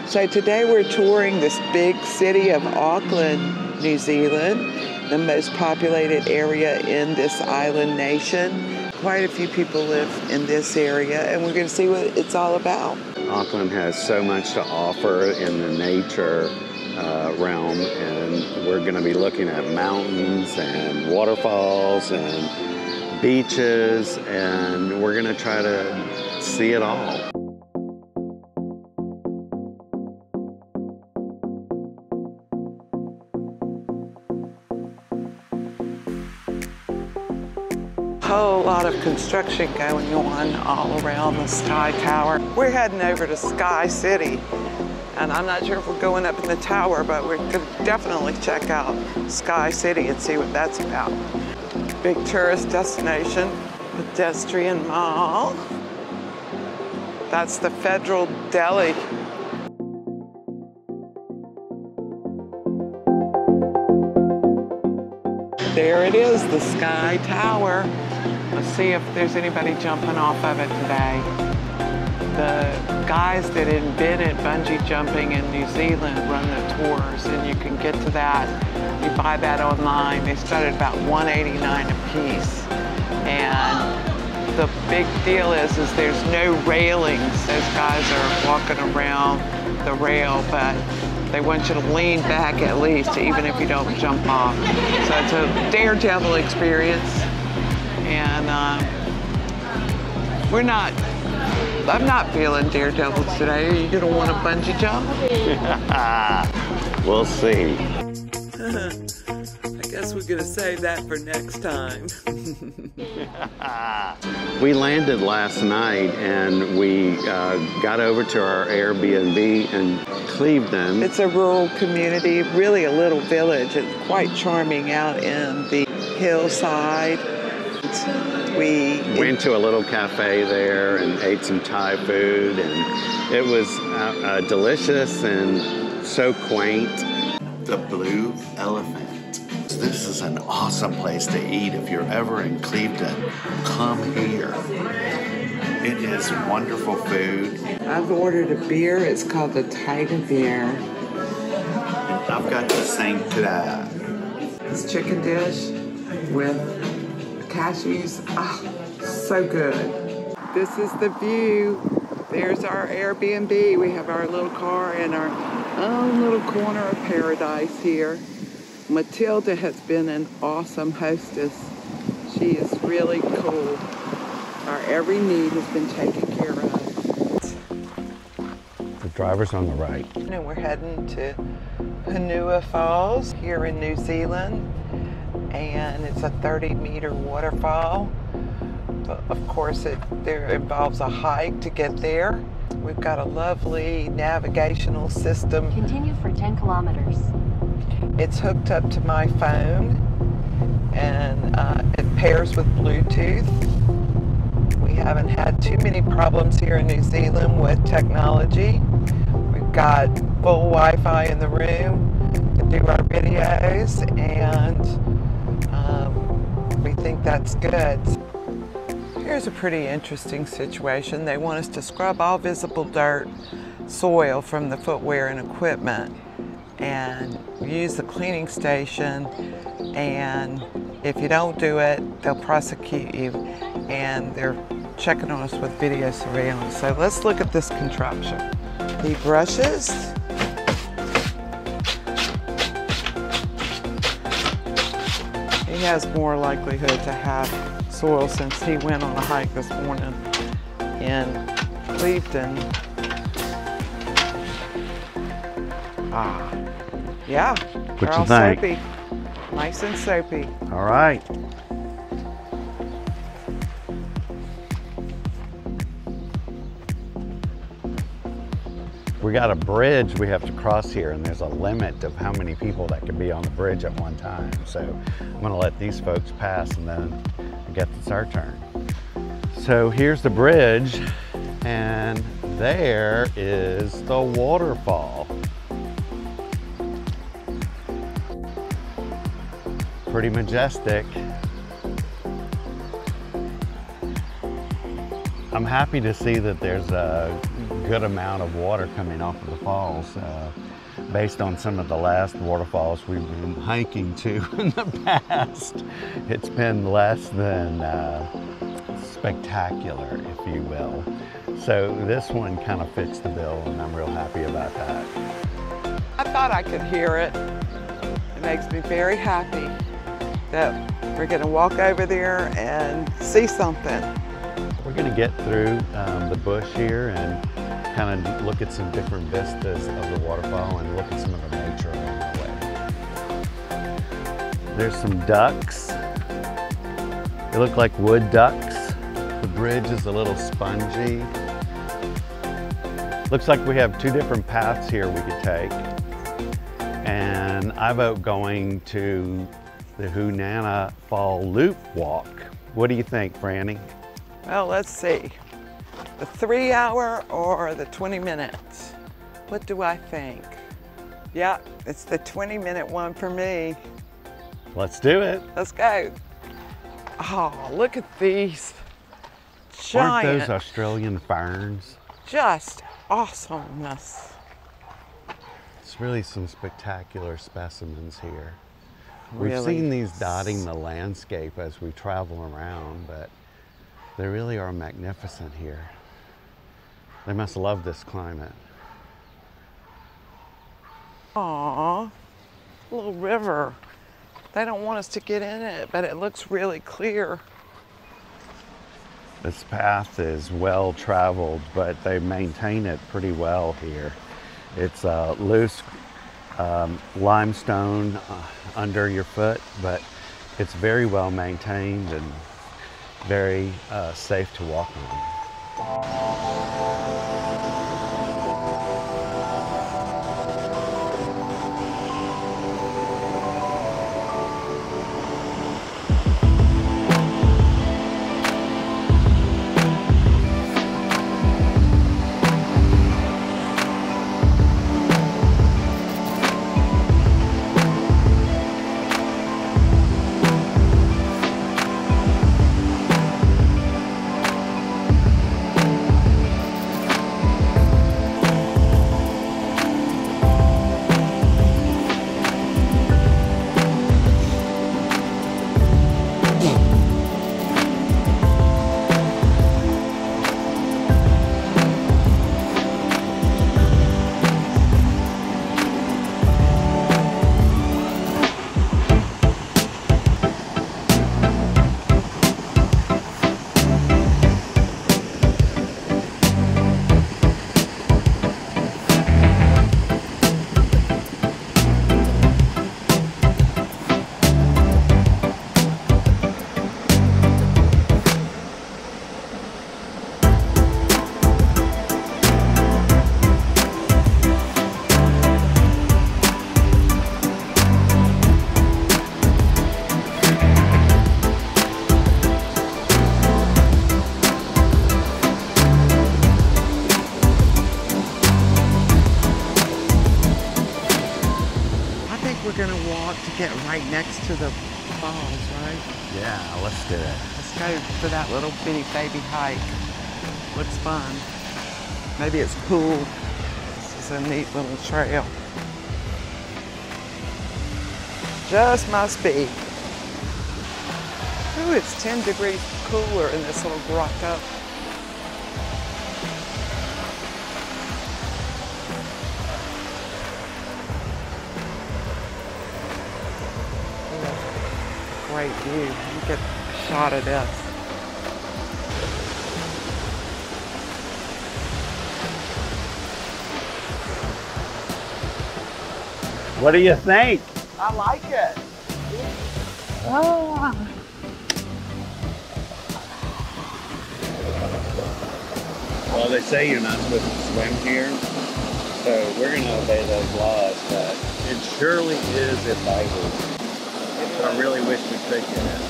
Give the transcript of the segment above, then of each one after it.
So today we're touring this big city of Auckland, New Zealand, the most populated area in this island nation. Quite a few people live in this area, and we're going to see what it's all about. Auckland has so much to offer in the nature realm, and we're going to be looking at mountains and waterfalls and beaches, and we're going to try to see it all. Whole lot of construction going on all around the Sky Tower. We're heading over to Sky City, and I'm not sure if we're going up in the tower, but we're going to definitely check out Sky City and see what that's about. Big tourist destination, pedestrian mall. That's the Federal Deli. There it is, the Sky Tower. Let's see if there's anybody jumping off of it today. The guys that invented bungee jumping in New Zealand run the tours, and you can get to that. You buy that online. They start at about $189 a piece. And the big deal is there's no railings. Those guys are walking around the rail, but they want you to lean back at least, even if you don't jump off. So it's a daredevil experience. And I'm not feeling daredevils today. Are you going to want to bungee jump? We'll see. I guess we're going to save that for next time. We landed last night, and we got over to our Airbnb in Cleveland. It's a rural community, really a little village. It's quite charming out in the hillside. We went to a little cafe there and ate some Thai food, and it was delicious and so quaint. The Blue Elephant. This is an awesome place to eat. If you're ever in Cleveland, come here. It is wonderful food. I've ordered a beer. It's called the Tiger Beer. And I've got the St. Clair. It's chicken dish with cashews. Oh, so good. This is the view. There's our Airbnb. We have our little car in our own little corner of paradise here. Matilda has been an awesome hostess. She is really cool. Our every need has been taken care of. The driver's on the right. And we're heading to Hunua Falls here in New Zealand. And it's a 30-meter waterfall. But of course, there involves a hike to get there. We've got a lovely navigational system. Continue for 10 kilometers. It's hooked up to my phone, and it pairs with Bluetooth. We haven't had too many problems here in New Zealand with technology. We've got full Wi-Fi in the room to do our videos, and we think that's good. Here's a pretty interesting situation. They want us to scrub all visible dirt, soil from the footwear and equipment, and use the cleaning station, and if you don't do it, they'll prosecute you, and they're checking on us with video surveillance. So let's look at this contraption. He brushes. He has more likelihood to have soil since he went on a hike this morning in Cleveland. Yeah, they're all soapy. Nice and soapy. All right. We got a bridge we have to cross here, and there's a limit of how many people that can be on the bridge at one time. So I'm gonna let these folks pass, and then I guess it's our turn. So here's the bridge, and there is the waterfall. Pretty majestic. I'm happy to see that there's a good amount of water coming off of the falls. Based on some of the last waterfalls we've been hiking to in the past, it's been less than spectacular, if you will. So this one kind of fits the bill, and I'm real happy about that. I thought I could hear it. It makes me very happy that we're gonna walk over there and see something. We're gonna get through the bush here and kind of look at some different vistas of the waterfall and look at some of the nature along the way. There's some ducks. They look like wood ducks. The bridge is a little spongy. Looks like we have two different paths here we could take. And I vote going to the Hunana Fall Loop Walk. What do you think, Franny? Well, let's see. The 3 hour or the 20 minutes? What do I think? Yeah, it's the 20-minute one for me. Let's do it. Let's go. Oh, look at these giant. Aren't those Australian ferns? Just awesomeness. It's really some spectacular specimens here. Really? We've seen these dotting the landscape as we travel around, but they really are magnificent here. They must love this climate. Aw, little river. They don't want us to get in it, but it looks really clear. This path is well traveled, but they maintain it pretty well here. It's loose limestone under your foot, but it's very well maintained and very safe to walk on. Get right next to the falls, right? Yeah, let's do it. Let's go for that little bitty baby hike. Looks fun. Maybe it's cool. This is a neat little trail. Just must be. Ooh, it's 10 degrees cooler in this little grotto. Great view. Look at a shot of this. What do you think? I like it. Well, they say you're not supposed to swim here, So we're going to obey those laws, but it surely is inviting. So I really wish we could get it.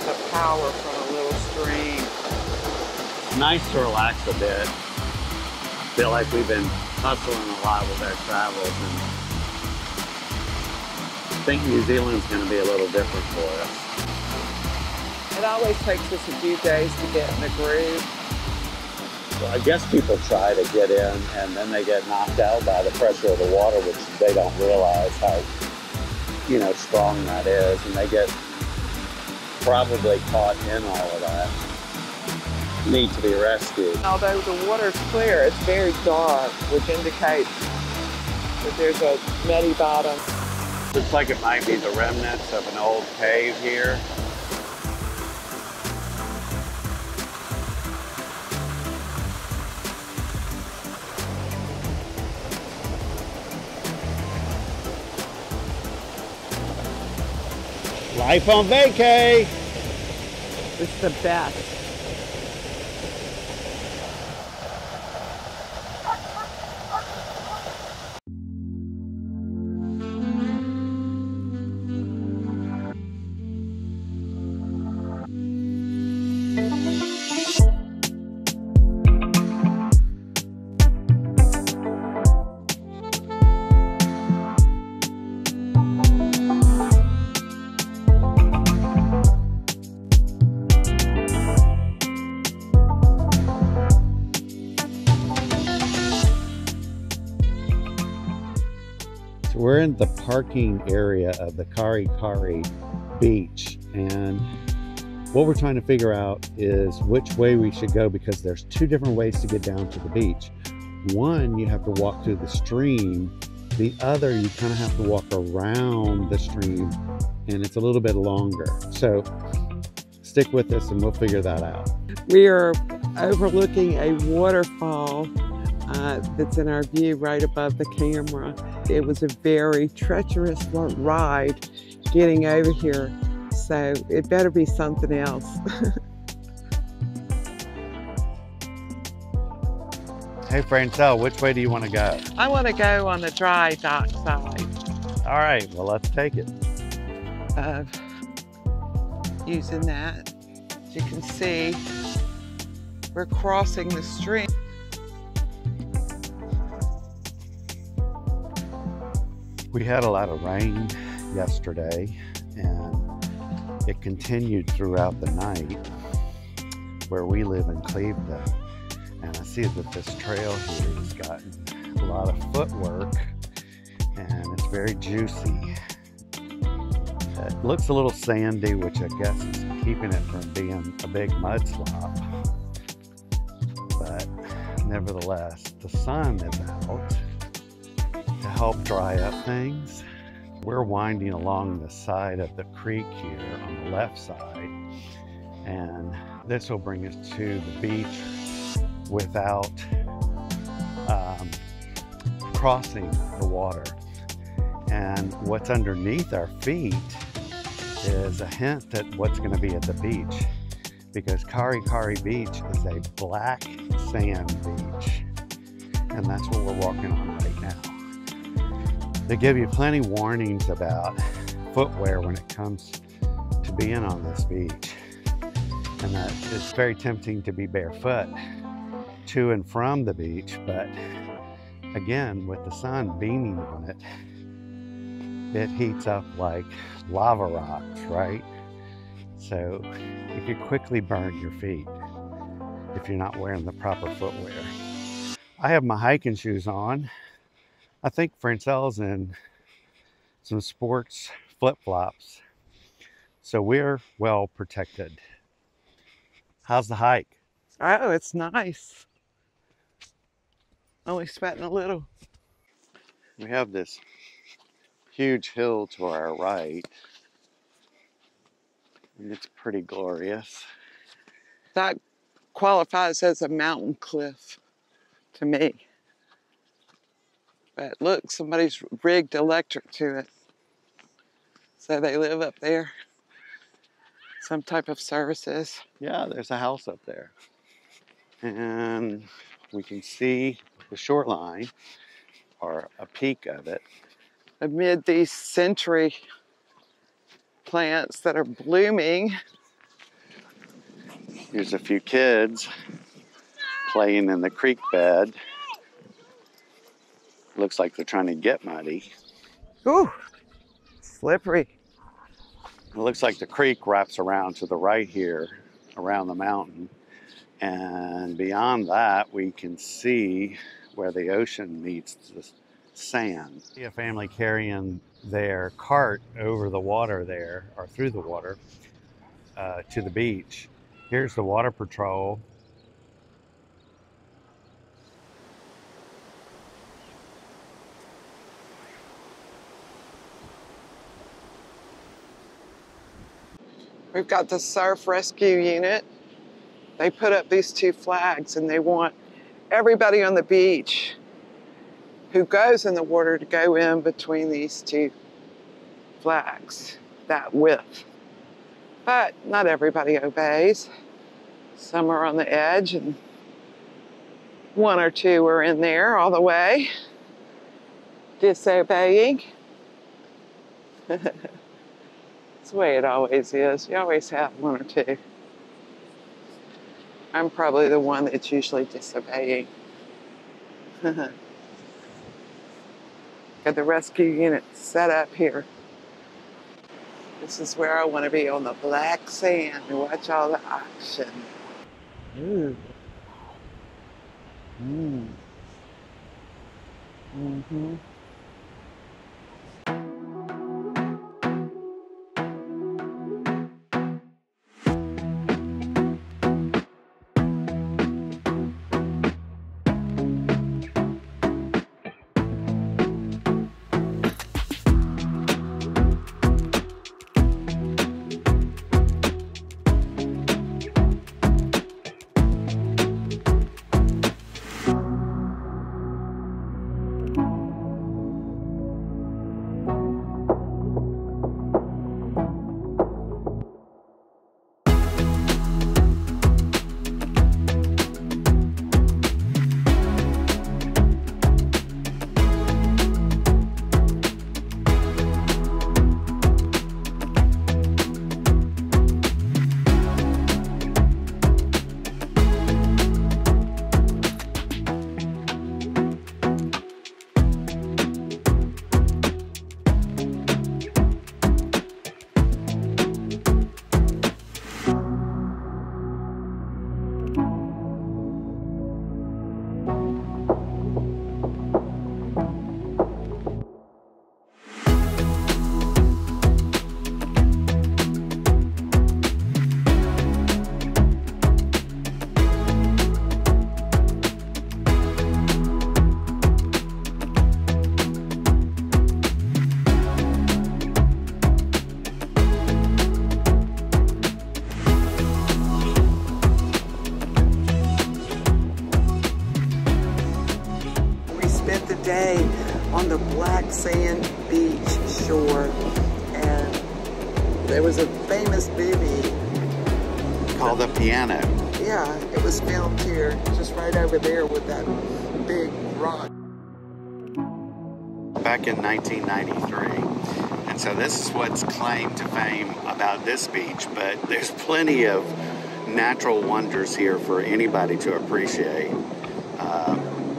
The power from a little stream. It's nice to relax a bit. Feel like we've been hustling a lot with our travels, and I think New Zealand's going to be a little different for us. It always takes us a few days to get in the groove. Well, I guess people try to get in and then they get knocked out by the pressure of the water, which they don't realize how, strong that is, and they get probably caught in all of that. Need to be rescued. Although the water's clear, it's very dark, which indicates that there's a muddy bottom. Looks like it might be the remnants of an old cave here. Life on vacay. It's the best. We're in the parking area of the Kari Kari beach, and what we're trying to figure out is which way we should go, because there's two different ways to get down to the beach. One, you have to walk through the stream. The other, you kind of have to walk around the stream, and it's a little bit longer. So stick with us and we'll figure that out. We are overlooking a waterfall that's in our view right above the camera. It was a very treacherous ride getting over here, so it better be something else. Hey Francelle, which way do you want to go? I want to go on the dry dock side. All right, well, let's take it. Using that, as you can see, we're crossing the stream. We had a lot of rain yesterday, and it continued throughout the night where we live in Cleveland. And I see that this trail here has gotten a lot of footwork, and it's very juicy. It looks a little sandy, which I guess is keeping it from being a big mudslop. But nevertheless, the sun is out to help dry up things. We're winding along the side of the creek here on the left side, and this will bring us to the beach without crossing the water. And what's underneath our feet is a hint at what's going to be at the beach, because Kari Kari Beach is a black sand beach, and that's what we're walking on right now. They give you plenty warnings about footwear when it comes to being on this beach, and that it's very tempting to be barefoot to and from the beach, but again, with the sun beaming on it, it heats up like lava rocks, right? So you could quickly burn your feet if you're not wearing the proper footwear. I have my hiking shoes on. I think Francelle's in some sports flip-flops, so we're well protected. How's the hike? Oh, it's nice. Only sweating a little. We have this huge hill to our right, and it's pretty glorious. That qualifies as a mountain cliff to me. But look, somebody's rigged electric to it. So they live up there. Some type of services. Yeah, there's a house up there. And we can see the shoreline, or a peak of it. Amid these century plants that are blooming. Here's a few kids playing in the creek bed. Looks like they're trying to get muddy. Ooh, slippery. It looks like the creek wraps around to the right here, around the mountain. And beyond that, we can see where the ocean meets the sand. See a family carrying their cart over the water there, or through the water, to the beach. Here's the water patrol. We've got the surf rescue unit. They put up these two flags and they want everybody on the beach who goes in the water to go in between these two flags, that width. But not everybody obeys. Some are on the edge and one or two are in there all the way, disobeying. It's the way it always is. You always have one or two. I'm probably the one that's usually disobeying. Got the rescue unit set up here. This is where I want to be, on the black sand and watch all the action. Ooh. Mm-hmm. Day on the black sand beach shore, and there was a famous movie Called The Piano. Yeah, it was filmed here, just right over there with that big rock. Back in 1993. And so this is what's claimed to fame about this beach, but there's plenty of natural wonders here for anybody to appreciate.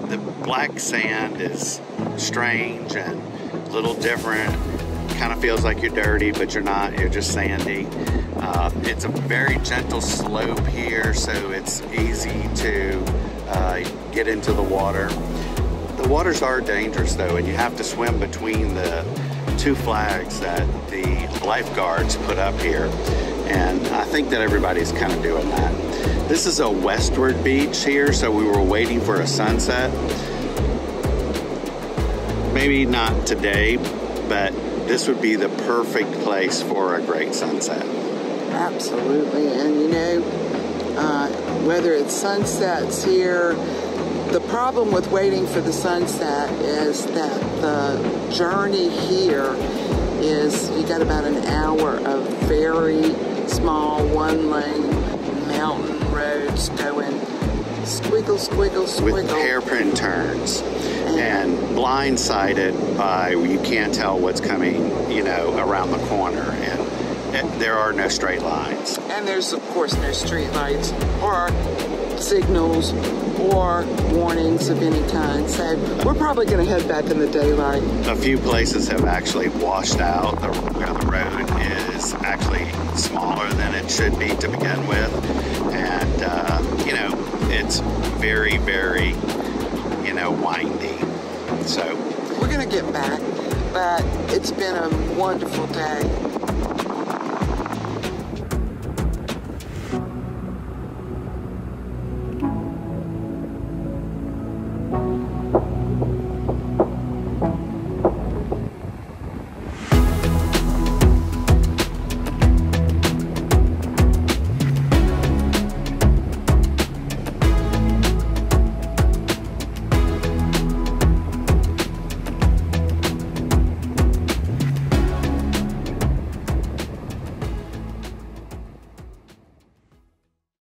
The black sand is strange and a little different. Kind of feels like you're dirty, but you're not. You're just sandy. It's a very gentle slope here, so it's easy to get into the water. The waters are dangerous, though, and you have to swim between the two flags that the lifeguards put up here. And I think that everybody's kind of doing that. This is a westward beach here, so we were waiting for a sunset. Maybe not today, but this would be the perfect place for a great sunset. Absolutely, and you know, whether it's sunsets here, the problem with waiting for the sunset is that the journey here is, you got about an hour of very small one-lane mountain roads going Squiggle, squiggle, squiggle. With hairpin turns. And blindsided by, you can't tell what's coming, you know, around the corner. And there are no straight lines. And there's, of course, no street lights or signals or warnings of any kind. So we're probably going to head back in the daylight. A few places have actually washed out where the road is actually smaller than it should be to begin with. And, you know, it's very, very, you know, windy. So we're going to get back, but it's been a wonderful day.